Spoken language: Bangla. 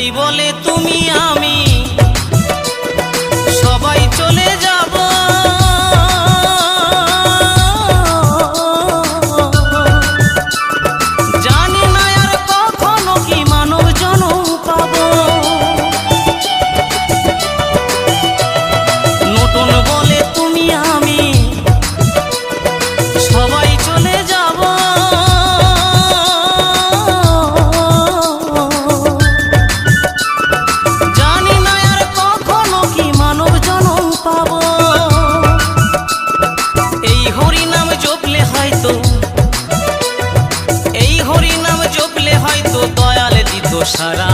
তাই বলে তুমি আমি সবাই চলে যাব। জানি না আর কখনো কি মানব জনম পাবো। নতুন বলে তুমি আমি সবাই চলে যাব। জানি না আর কখনো কি মানব জনম পাবো। এই হরি নাম জপলে হয়তো, এই হরি নাম জপলে হয়তো দয়াল দিত সারা।